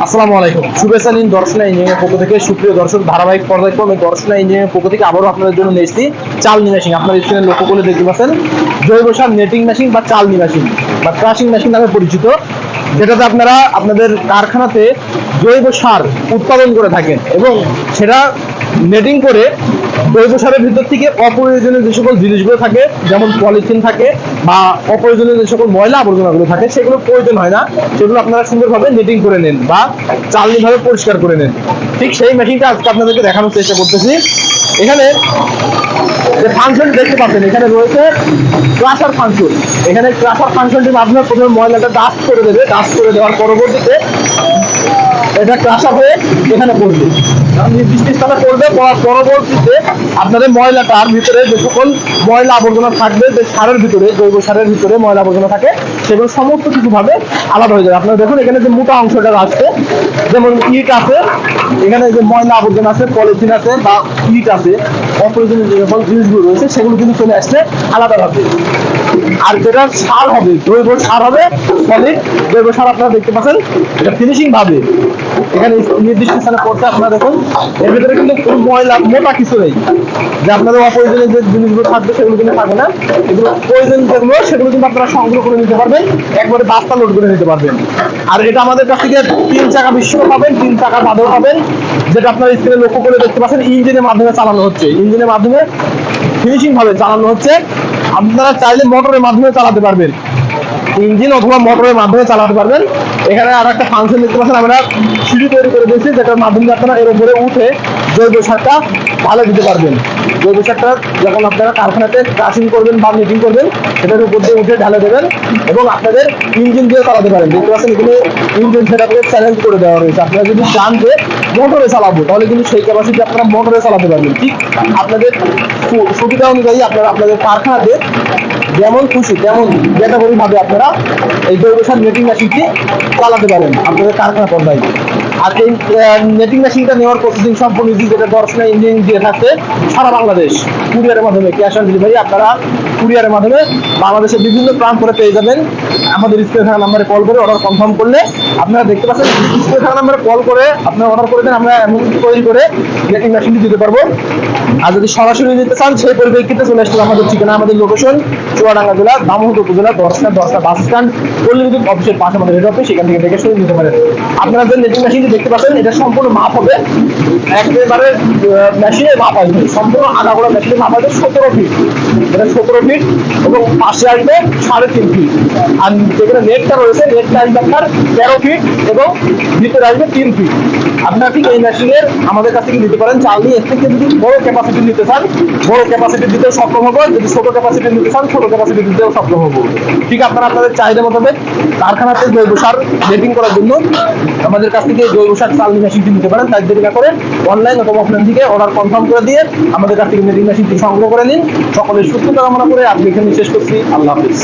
আসসালামু আলাইকুম, শুভেচ্ছা নিন দর্শনা ইঞ্জিনিয়ারিং পক্ষ থেকে। সুপ্রিয় দর্শক, ধারাবাহিক পর্যায়ক্রমে দর্শনা ইঞ্জিনিয়ারিং পক্ষ থেকে আবারও আপনাদের জন্য নিয়ে এসেছি চালনি মেশিন। আপনার স্ক্রিনে লক্ষ্য করে দেখতে পাচ্ছেন জৈব সার নেটিং মেশিন বা চালনি মেশিন বা ক্রাশিং মেশিন নামে পরিচিত, যেটাতে আপনারা আপনাদের কারখানাতে জৈব সার উৎপাদন করে থাকেন এবং সেটা নেটিং করে জৈব সারের ভিতর থেকে অপ্রয়োজনীয় যে সকল জিনিসগুলো থাকে, যেমন পলিথিন থাকে বা অপ্রয়োজনীয় যে সকল ময়লা আবর্জনাগুলো থাকে, সেগুলো প্রয়োজন হয় না, সেগুলো আপনারা সুন্দরভাবে নেটিং করে নেন বা চালনি ভাবে পরিষ্কার করে নেন। ঠিক সেই মেশিনটা আজকে আপনাদেরকে দেখানোর চেষ্টা করতেছি। এখানে যে ফাংশন দেখতে পাচ্ছেন, এখানে রয়েছে ক্রাশার ফাংশন। এখানে ক্রাশার ফাংশনটির মাধ্যমে প্রথমে ময়লাটা ডাস্ট করে দেবে। ডাস্ট করে দেওয়ার পরবর্তীতে এটা ক্রাশার হয়ে এখানে পড়বে, নির্দিষ্ট স্থানে পড়বে। পড়ার পরবর্তীতে আপনাদের ময়লাটার ভিতরে যে সকল ময়লা আবর্জনা থাকবে, যে সারের ভিতরে, জৈব সারের ভিতরে ময়লা আবর্জনা থাকে, সেগুলো সমস্ত কিছু ভাবে আলাদা হয়ে যাবে। আপনারা দেখুন এখানে যে মোটা অংশটা আসছে, যেমন ইট আছে, এখানে যে ময়লা আবর্জনা আছে, পলিথিন আছে বা ইট আছে, অপ্রয়োজনীয় যে সকল জিনিসগুলো রয়েছে সেগুলো কিন্তু চলে আসছে আলাদাভাবে। আর যেটা সার হবে, জৈব সার হবে, সলিড জৈব সার আপনারা দেখতে পাচ্ছেন, এটা ফিনিশিং ভাবে এখানে নির্দিষ্ট স্থানে পড়ছে। আপনারা দেখুন এর ভিতরে কিন্তু কোনো ময়লা মোটা কিছু নেই, যে আপনাদের অপ্রয়োজনীয় যে জিনিসগুলো থাকবে সেগুলো কিন্তু থাকবে না। এগুলো প্রয়োজন যেগুলো সেগুলো কিন্তু আপনারা সংগ্রহ করে নিতে পারবেন, একবারে বাস্তা লোড করে নিতে পারবেন। আর এটা আমাদের কাছ থেকে 3 চাকা বিশিষ্ট পাবেন, 3 চাকা বাদও পাবেন, যেটা আপনারা স্ক্রিনে লক্ষ্য করে দেখতে পাচ্ছেন ইঞ্জিনের মাধ্যমে চালানো হচ্ছে। ইঞ্জিনের মাধ্যমে ফিনিশিং ভাবে চালানো হচ্ছে। আপনারা চাইলে মোটরের মাধ্যমে চালাতে পারবেন, ইঞ্জিন অথবা মোটরের মাধ্যমে চালাতে পারবেন। এখানে আর একটা ফাংশন দেখতে পাচ্ছেন, আমরা সিঁড়ি তৈরি করে দিয়েছি, যেটার মাধ্যমে আপনারা এর উপরে উঠে জৈব সারটা ঢালে দিতে পারবেন। জৈব সারটা যখন আপনারা কারখানাতে ক্রাশিং করবেন বা মিটিং করবেন, সেটার উপর দিয়ে উঠে ঢালে দেবেন এবং আপনাদের ইঞ্জিন দিয়ে চালাতে পারেন। দেখতে পাচ্ছেন এখানে ইঞ্জিন সেটা করে চ্যালেঞ্জ করে দেওয়া রয়েছে। আপনারা যদি চান যে মোটরে চালাবো, তাহলে কিন্তু সেই ক্যাপাসিটি আপনারা মোটরে চালাতে পারবেন। ঠিক আপনাদের সুবিধা অনুযায়ী আপনারা আপনাদের কারখানাতে যেমন খুশি তেমন ক্যাটাগরি ভাবে আপনারা এই জৈব সার নেটিং মেশিনটি চালাতে পারেন আপনাদের কারখানা পর্যায়ে। আর এই নেটিং মেশিনটা নেওয়ার প্রসেসিং সম্পূর্ণ যেটা দর্শনা ইঞ্জিনিয়ারিং দিয়ে থাকছে সারা বাংলাদেশ কুরিয়ারের মাধ্যমে, ক্যাশ অন ডেলিভারি আপনারা কুরিয়ারের মাধ্যমে বাংলাদেশের বিভিন্ন প্রান্ত করে পেয়ে যাবেন। আমাদের স্ক্রিনে থাকা নাম্বারে কল করে অর্ডার কনফার্ম করলে আপনারা দেখতে পাচ্ছেন স্ক্রিনে থাকা নাম্বারে কল করে আপনারা অর্ডার করে দেন, আমরা এমন তৈরি করে নেটিং মেশিনটি দিতে পারবো। আর যদি সরাসরি নিতে চান, সেই পরিপ্রেক্ষিতে চলে আসতে আমাদের ঠিকানা, আমাদের লোকেশন চুয়াডাঙ্গা জেলা দামোহর উপজেলা দর্শনা বাস স্ট্যান্ড, পল্লী বিদ্যুৎ অফিসের পাশে আমাদের হেড অফিস, সেখান থেকে দেখে শুনে নিতে পারেন। আপনারা যে নেটিং মেশিনটি দেখতে পাচ্ছেন, এটা সম্পূর্ণ মাপ হবে একেবারে মেশিনের মাপ আসবে, সম্পূর্ণ আগাগোড়া মেশিনের মাপ আসবে 17 ফিট। এটা 17 ফিট এবং পাশে আসবে 3.5 ফিট। আর যেখানে নেটটা রয়েছে, নেটটা আসবে আপনার 13 ফিট এবং ভিতরে আসবে 3 ফিট। আপনারা ঠিক এই মেশিনের আমাদের কাছ থেকে নিতে পারেন। চালনি এর থেকে যদি বড় ক্যাপাসিটি নিতে চান, বড় ক্যাপাসিটি দিতেও সক্ষম হবো। যদি ছোট ক্যাপাসিটি নিতে চান, ছোট ক্যাপাসিটি দিতেও সক্ষম হবো। ঠিক আপনারা আপনাদের চাহিদা মোতাবেক কারখানাতে জৈব সার নেটিং করার জন্য আমাদের কাছ থেকে জৈব সার চালনি মেশিনটি নিতে পারেন। তাই দেরি না করে অনলাইন অথবা অফলাইন থেকে অর্ডার কনফার্ম করে দিয়ে আমাদের কাছ থেকে নেটিং মেশিনটি সংগ্রহ করে নিন। সকলের সুস্থতা কামনা করে আজকে এখানে শেষ করছি। আল্লাহ হাফিজ।